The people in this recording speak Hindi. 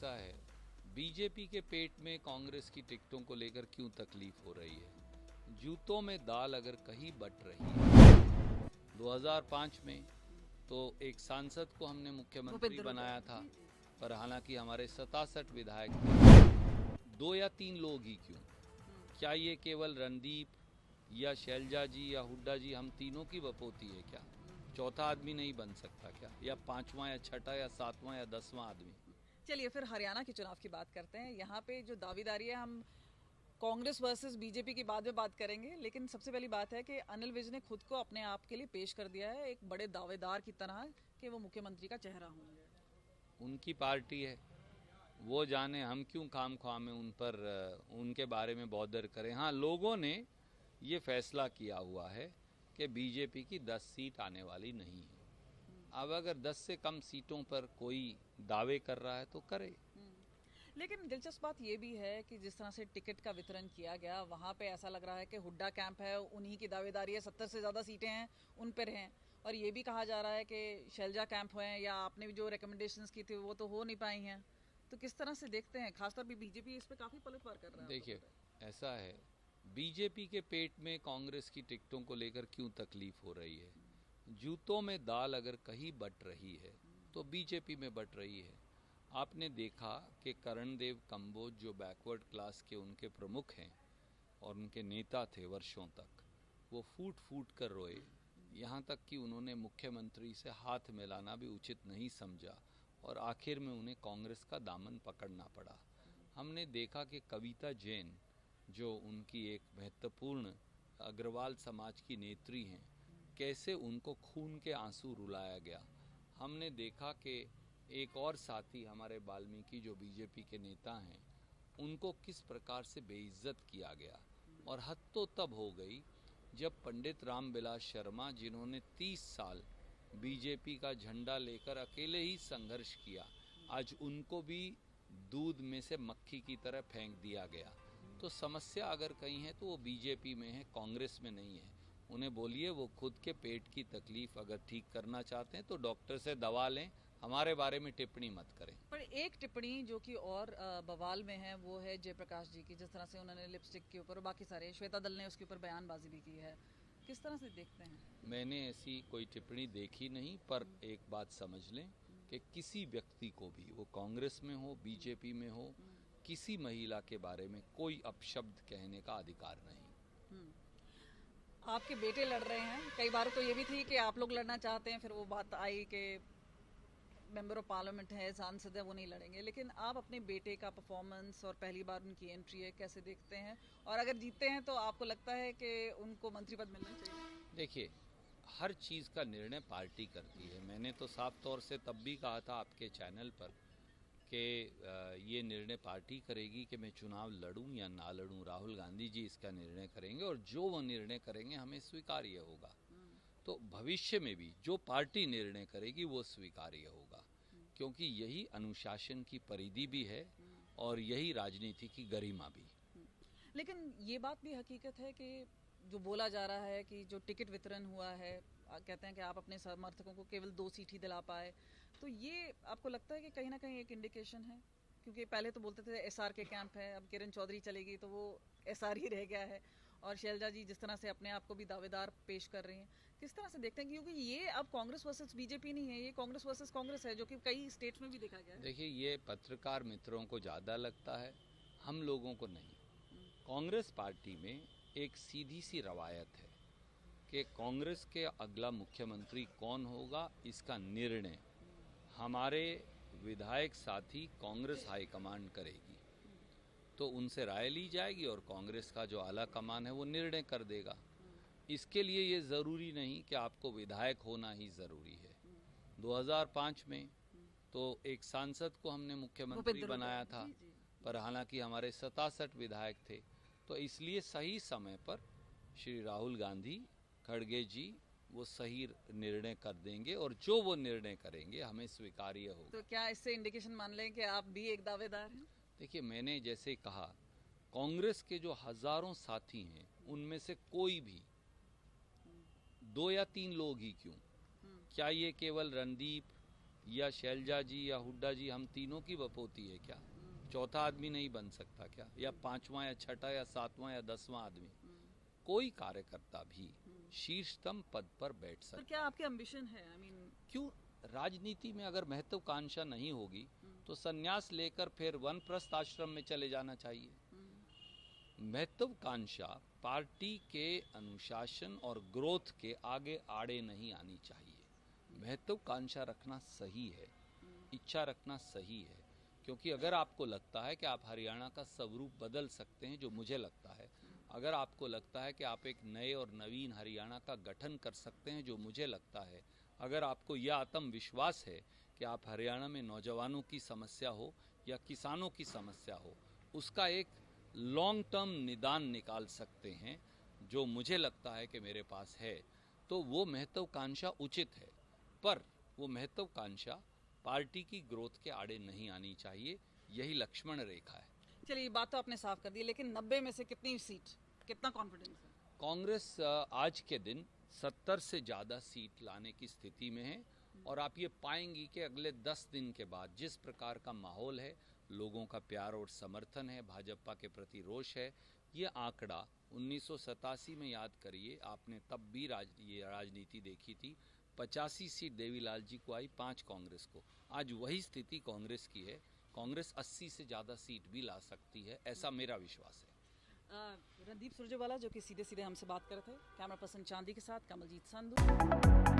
ऐसा है, बीजेपी के पेट में कांग्रेस की टिकटों को लेकर क्यों तकलीफ हो रही है। जूतों में दाल अगर कहीं बट रही है, 2005 में तो एक सांसद को हमने मुख्यमंत्री बनाया था, पर हालांकि हमारे 67 विधायक थे, 2 या 3 लोग ही क्यों। क्या ये केवल रणदीप या शैलजा जी या हुड्डा जी हम तीनों की बपोती है क्या? चौथा आदमी नहीं बन सकता क्या? या पांचवा या छठा या सातवां या 10वां आदमी? चलिए फिर हरियाणा के चुनाव की बात करते हैं। यहाँ पे जो दावेदारी है, हम कांग्रेस वर्सेस बीजेपी की बाद में बात करेंगे, लेकिन सबसे पहली बात है कि अनिल विज ने खुद को अपने आप के लिए पेश कर दिया है एक बड़े दावेदार की तरह कि वो मुख्यमंत्री का चेहरा होंगे। उनकी पार्टी है, वो जाने, हम क्यों खाम ख्वाह में उन पर उनके बारे में बॉदर करें। हाँ, लोगों ने ये फैसला किया हुआ है कि बीजेपी की 10 सीट आने वाली नहीं है। अब अगर 10 से कम सीटों पर कोई दावे कर रहा है तो करे। लेकिन दिलचस्प बात ये भी है कि जिस तरह से टिकट का वितरण किया गया, वहाँ पे ऐसा लग रहा है कि हुड्डा कैंप है, उन्हीं की दावेदारी है, 70 से ज़्यादा सीटें हैं उन पर हैं। और ये भी कहा जा रहा है कि शैलजा कैंप हुए हैं या आपने भी जो रिकमेंडेशंस की थी वो तो हो नहीं पाई हैं। तो किस तरह से देखते हैं, खासतौर पर बीजेपी इस पर काफ़ी पलटवार कर रहा है। देखिए, ऐसा है, बीजेपी के पेट में कांग्रेस की टिकटों को लेकर क्यों तकलीफ हो रही है। जूतों में दाल अगर कहीं बट रही है तो बीजेपी में बट रही है। आपने देखा कि करणदेव कंबोज जो बैकवर्ड क्लास के उनके प्रमुख हैं और उनके नेता थे वर्षों तक, वो फूट फूट कर रोए। यहाँ तक कि उन्होंने मुख्यमंत्री से हाथ मिलाना भी उचित नहीं समझा और आखिर में उन्हें कांग्रेस का दामन पकड़ना पड़ा। हमने देखा कि कविता जैन, जो उनकी एक महत्वपूर्ण अग्रवाल समाज की नेत्री हैं, कैसे उनको खून के आंसू रुलाया गया। हमने देखा कि एक और साथी हमारे वाल्मीकि जो बीजेपी के नेता हैं, उनको किस प्रकार से बेइज्जत किया गया। और हद तो तब हो गई जब पंडित रामविलास शर्मा, जिन्होंने 30 साल बीजेपी का झंडा लेकर अकेले ही संघर्ष किया, आज उनको भी दूध में से मक्खी की तरह फेंक दिया गया। तो समस्या अगर कहीं है तो वो बीजेपी में है, कांग्रेस में नहीं है। उन्हें बोलिए वो खुद के पेट की तकलीफ अगर ठीक करना चाहते हैं तो डॉक्टर से दवा लें, हमारे बारे में टिप्पणी मत करें। पर एक टिप्पणी जो कि और बवाल में है वो है जयप्रकाश जी की, जिस तरह से उन्होंने लिपस्टिक के ऊपर और बाकी सारे, श्वेता दल ने उसके ऊपर बयानबाजी भी की है। किस तरह से देखते हैं? मैंने ऐसी कोई टिप्पणी देखी नहीं, पर एक बात समझ लें कि किसी व्यक्ति को भी, वो कांग्रेस में हो बीजेपी में हो, किसी महिला के बारे में कोई अपशब्द कहने का अधिकार नहीं। आपके बेटे लड़ रहे हैं, कई बार तो ये भी थी कि आप लोग लड़ना चाहते हैं, फिर वो बात आई कि मेंबर ऑफ पार्लियामेंट है, सांसद है, वो नहीं लड़ेंगे। लेकिन आप अपने बेटे का परफॉर्मेंस और पहली बार उनकी एंट्री है, कैसे देखते हैं? और अगर जीतते हैं तो आपको लगता है कि उनको मंत्री पद मिलना चाहिए? देखिए, हर चीज़ का निर्णय पार्टी करती है। मैंने तो साफ तौर से तब भी कहा था आपके चैनल पर कि ये निर्णय पार्टी करेगी कि मैं चुनाव लड़ूं या ना लड़ूं। राहुल गांधी जी इसका निर्णय करेंगे और जो वो निर्णय करेंगे हमें स्वीकार्य होगा। तो भविष्य में भी जो पार्टी निर्णय करेगी वो स्वीकार्य होगा, क्योंकि यही अनुशासन की परिधि भी है और यही राजनीति की गरिमा भी। लेकिन ये बात भी हकीकत है कि जो बोला जा रहा है कि जो टिकट वितरण हुआ है, कहते हैं कि आप अपने समर्थकों को केवल 2 सीट ही दिला पाए, तो ये आपको लगता है कि कहीं ना कहीं एक इंडिकेशन है? क्योंकि पहले तो बोलते थे एसआर के कैंप है, अब किरण चौधरी चलेगी तो वो एसआर ही रह गया है, और शैलजा जी जिस तरह से अपने आप को भी दावेदार पेश कर रही हैं, किस तरह से देखते हैं? क्योंकि ये अब कांग्रेस वर्सेस बीजेपी नहीं है, ये कांग्रेस वर्सेस कांग्रेस है, जो कि कई स्टेट्स में भी देखा गया है। देखिए, ये पत्रकार मित्रों को ज़्यादा लगता है, हम लोगों को नहीं। कांग्रेस पार्टी में एक सीधी सी रवायत है कि कांग्रेस के अगला मुख्यमंत्री कौन होगा, इसका निर्णय हमारे विधायक साथी कांग्रेस हाईकमांड करेगी। तो उनसे राय ली जाएगी और कांग्रेस का जो आला कमान है वो निर्णय कर देगा। इसके लिए ये ज़रूरी नहीं कि आपको विधायक होना ही ज़रूरी है। 2005 में तो एक सांसद को हमने मुख्यमंत्री बनाया था, पर हालांकि हमारे 67 विधायक थे। तो इसलिए सही समय पर श्री राहुल गांधी खड़गे जी वो सही निर्णय कर देंगे और जो वो निर्णय करेंगे हमें स्वीकार्य होगा। तो क्या इससे इंडिकेशन मान लें कि आप भी एक दावेदार हैं? देखिए, मैंने जैसे कहा, कांग्रेस के जो हजारों साथी हैं उनमें से कोई भी 2 या 3 लोग ही क्यों। क्या ये केवल रणदीप या शैलजा जी या हुड्डा जी हम तीनों की बपोती है क्या? चौथा आदमी नहीं बन सकता क्या? या पांचवा या छठा या सातवां या 10वां आदमी? कोई कार्यकर्ता भी शीर्षतम पद पर बैठ सकता। तो क्या आपके एम्बिशन है? आई मीन क्यों? राजनीति में अगर महत्वाकांक्षा नहीं होगी तो संन्यास लेकर फिर वानप्रस्थ आश्रम में चले जाना चाहिए। महत्वाकांक्षा पार्टी के अनुशासन और ग्रोथ के आगे आड़े नहीं आनी चाहिए। महत्वाकांक्षा रखना सही है, इच्छा रखना सही है, क्योंकि अगर आपको लगता है कि आप हरियाणा का स्वरूप बदल सकते हैं, जो मुझे लगता है, अगर आपको लगता है कि आप एक नए और नवीन हरियाणा का गठन कर सकते हैं, जो मुझे लगता है, अगर आपको यह आत्मविश्वास है कि आप हरियाणा में नौजवानों की समस्या हो या किसानों की समस्या हो, उसका एक लॉन्ग टर्म निदान निकाल सकते हैं, जो मुझे लगता है कि मेरे पास है, तो वो महत्वाकांक्षा उचित है। पर वो महत्वाकांक्षा पार्टी की ग्रोथ के आड़े नहीं आनी चाहिए। यही लक्ष्मण रेखा है। चलिए, ये बात तो आपने साफ कर दी, लेकिन 90 में से कितनी सीट, कितना कॉन्फिडेंस है? कांग्रेस आज के दिन 70 से ज़्यादा सीट लाने की स्थिति में है, और आप ये पाएंगी कि अगले 10 दिन के बाद जिस प्रकार का माहौल है, लोगों का प्यार और समर्थन है, भाजपा के प्रति रोष है, ये आंकड़ा 1987 में याद करिए, आपने तब भी ये राजनीति देखी थी। 85 सीट देवीलाल जी को आई, 5 कांग्रेस को। आज वही स्थिति कांग्रेस की है। कांग्रेस 80 से ज़्यादा सीट भी ला सकती है, ऐसा मेरा विश्वास है। रणदीप सुरजेवाला जो कि सीधे सीधे हमसे बात कर रहे थे, कैमरा पर्सन चांदी के साथ कमलजीत संधू।